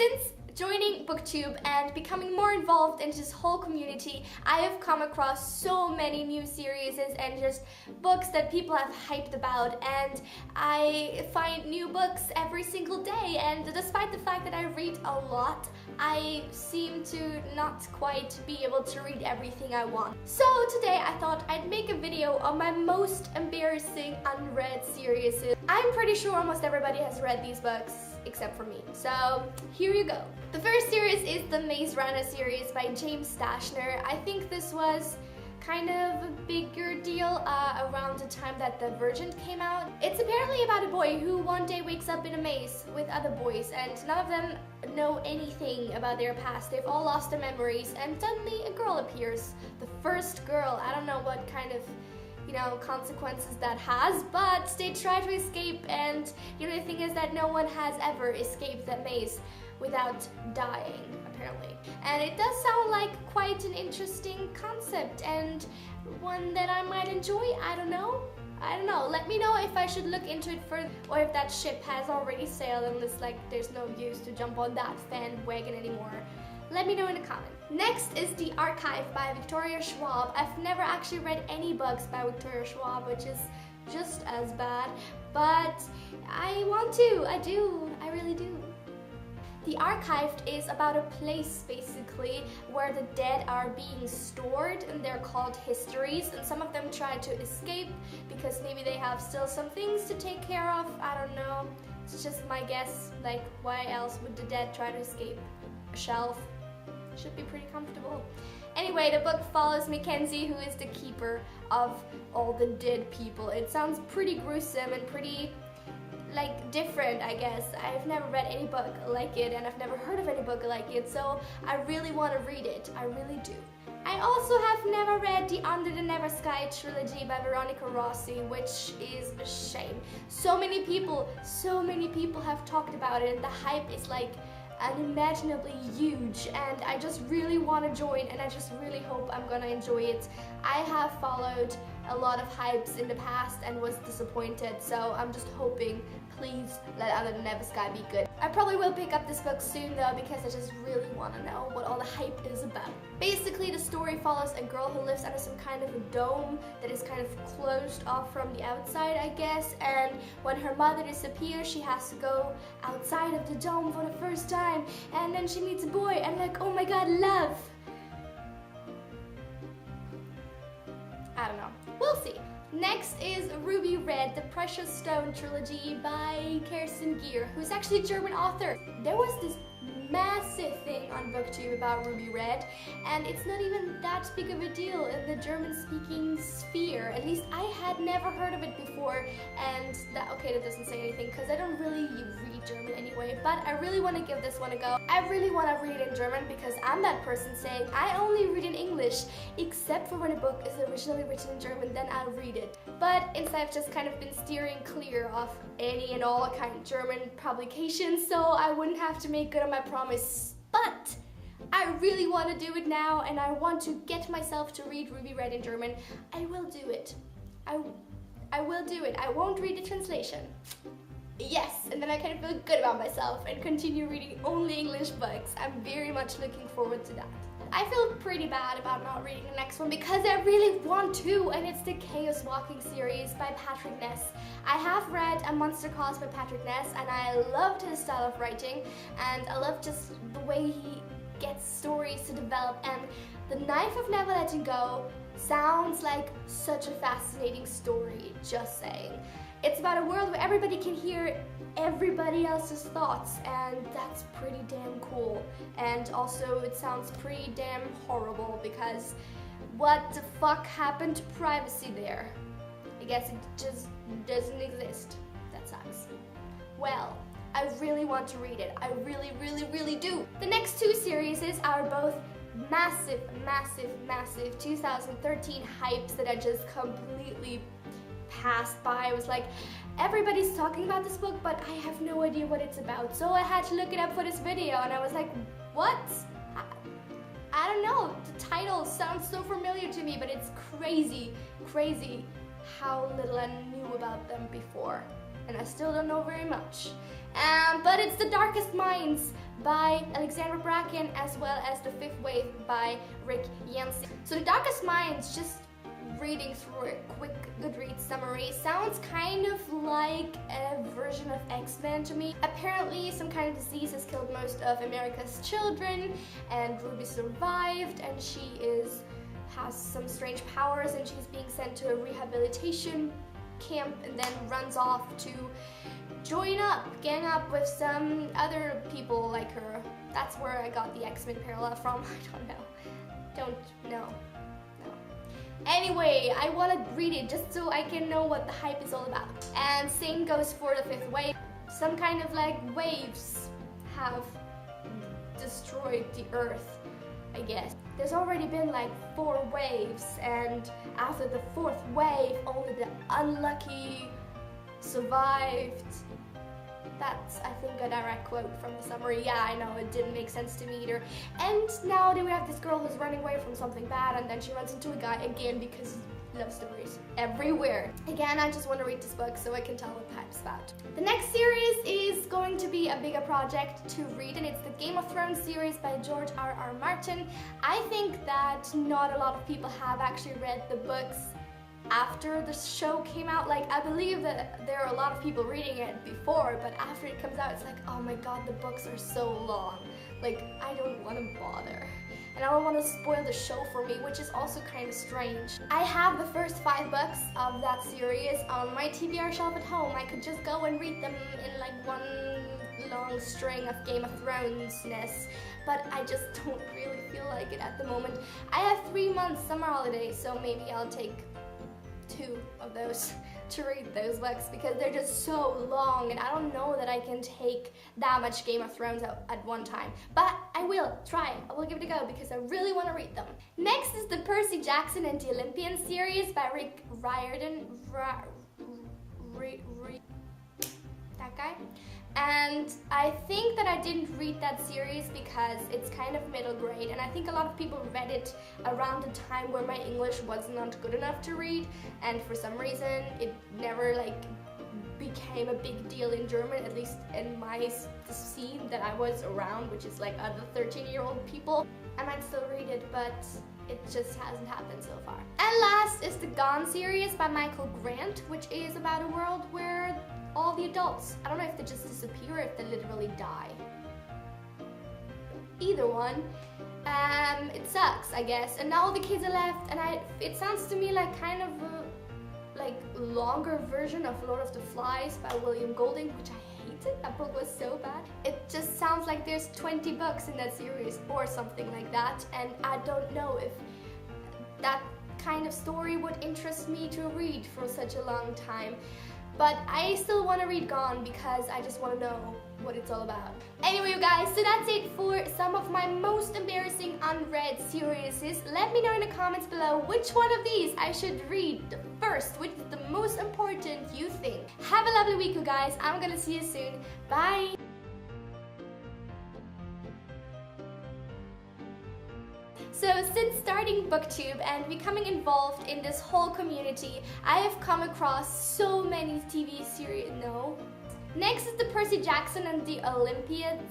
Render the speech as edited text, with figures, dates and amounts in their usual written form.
Since joining BookTube and becoming more involved in this whole community, I have come across so many new series and just books that people have hyped about, and I find new books every single day, and despite the fact that I read a lot, I seem to not quite be able to read everything I want. So today I thought I'd make a video on my most embarrassing unread series. I'm pretty sure almost everybody has read these books except for me. So here you go. The first series is the Maze Runner series by James Dashner. I think this was kind of a bigger deal around the time that The Virgin came out. It's apparently about a boy who one day wakes up in a maze with other boys, and none of them know anything about their past. They've all lost their memories, and suddenly a girl appears. The first girl. I don't know what kind of consequences that has, but they try to escape, and the thing is that no one has ever escaped that maze without dying, apparently. And it does sound like quite an interesting concept and one that I might enjoy. I don't know. Let me know if I should look into it further, or if that ship has already sailed and it's like there's no use to jump on that bandwagon anymore. Let me know in the comments. Next is The Archive by Victoria Schwab. I've never actually read any books by Victoria Schwab, which is just as bad, but I want to. I really do. The Archived is about a place, basically, where the dead are being stored, and they're called histories, and some of them try to escape because maybe they have still some things to take care of. I don't know. It's just my guess. Like, why else would the dead try to escape? A shelf. Should be pretty comfortable. Anyway, the book follows Mackenzie, who is the keeper of all the dead people. It sounds pretty gruesome and pretty different, I guess. I've never read any book like it, and I've never heard of any book like it, so I really want to read it. I really do. I also have never read the Under the Never Sky trilogy by Veronica Rossi, which is a shame. So many people have talked about it, and the hype is unimaginably huge, and I just really want to join, and I just really hope I'm gonna enjoy it. I have followed a lot of hypes in the past and was disappointed, so I'm just hoping, please let Under the Never Sky be good. I probably will pick up this book soon though, because I just really want to know what all the hype is about. Basically, the story follows a girl who lives under some kind of a dome that is kind of closed off from the outside, I guess, and when her mother disappears, she has to go outside of the dome for the first time, and then she meets a boy, and oh my god, love! I don't know. We'll see. Next is Ruby Red, the Precious Stone trilogy by Kirsten Gier, who's actually a German author. There was this massive thing on BookTube about Ruby Red, and it's not even that big of a deal in the German-speaking sphere. At least I had never heard of it before, and that doesn't say anything because I don't really read German anyway, but I really want to give this one a go. I really want to read it in German because I'm that person saying I only read in English, except for when a book is originally written in German, then I'll read it. But instead I've just kind of been steering clear of any and all kind of German publications, so I wouldn't have to make good on my promise. But I really want to do it now, and I want to get myself to read Ruby Red in German. I will do it. I will do it. I won't read the translation. Yes, and then I kind of feel good about myself and continue reading only English books. I'm very much looking forward to that. I feel pretty bad about not reading the next one because I really want to, and it's the Chaos Walking series by Patrick Ness. I have read A Monster Calls by Patrick Ness, and I loved his style of writing, and I love just the way he gets stories to develop, and The Knife of Never Letting Go sounds like such a fascinating story, just saying. It's about a world where everybody can hear everybody else's thoughts, and that's pretty damn cool. And also it sounds pretty damn horrible because what the fuck happened to privacy there? I guess it just doesn't exist. That sucks. Well, I really want to read it. I really do. The next two series are both massive 2013 hypes that I just completely passed by. I was like, everybody's talking about this book, but I have no idea what it's about. So I had to look it up for this video, and I was like, what? I don't know. The title sounds so familiar to me, but it's crazy how little I knew about them before. And I still don't know very much. But it's The Darkest Minds by Alexandra Bracken, as well as The Fifth Wave by Rick Yancey. So The Darkest Minds, just reading through a quick Goodreads summary, sounds kind of like a version of X-Men to me. Apparently some kind of disease has killed most of America's children, and Ruby survived, and she has some strange powers, and she's being sent to a rehabilitation camp and then runs off to gang up with some other people like her. That's where I got the X-Men parallel from. I don't know. Anyway, I want to read it just so I can know what the hype is all about. And same goes for The Fifth Wave. Some kind of like waves have destroyed the earth, I guess. There's already been like 4 waves, and after the 4th wave, only the unlucky survived. That's, I think, a direct quote from the summary. Yeah, I know, it didn't make sense to me either. And now we have this girl who's running away from something bad, and then she runs into a guy again because love stories everywhere. Again, I just want to read this book so I can tell what the hype's about. The next series is going to be a bigger project to read, and it's the Game of Thrones series by George R.R. Martin. I think that not a lot of people have actually read the books after the show came out. Like, I believe that there are a lot of people reading it before, but after it comes out, it's like, oh my god, the books are so long. Like, I don't want to bother. And I don't want to spoil the show for me, which is also kind of strange. I have the first 5 books of that series on my TBR shelf at home. I could just go and read them in like one long string of Game of Thrones-ness, but I just don't really feel like it at the moment. I have 3 months summer holidays, so maybe I'll take 2 of those to read those books, because they're just so long, and I don't know that I can take that much Game of Thrones at one time. But I will try. I will give it a go because I really want to read them. Next is the Percy Jackson and the Olympians series by Rick Riordan. That guy. And I think that I didn't read that series because it's kind of middle grade, and I think a lot of people read it around the time where my English was not good enough to read, and for some reason it never like became a big deal in German, at least in the scene that I was around, which is like other 13-year-old people. I might still read it, but it just hasn't happened so far. And last is the Gone series by Michael Grant, which is about a world where all the adults, I don't know if they just disappear or if they literally die. Either one. It sucks, I guess. And now all the kids are left, and it sounds to me like kind of a longer version of Lord of the Flies by William Golding, which I hated. That book was so bad. It just sounds like there's 20 books in that series or something like that, and I don't know if that kind of story would interest me to read for such a long time. But I still want to read Gone because I just want to know what it's all about. Anyway, you guys, so that's it for some of my most embarrassing unread series. Let me know in the comments below which one of these I should read first, which is the most important you think. Have a lovely week, you guys. I'm gonna see you soon. Bye! So since starting BookTube and becoming involved in this whole community, I have come across so many TV series. No. Next is the Percy Jackson and the Olympians.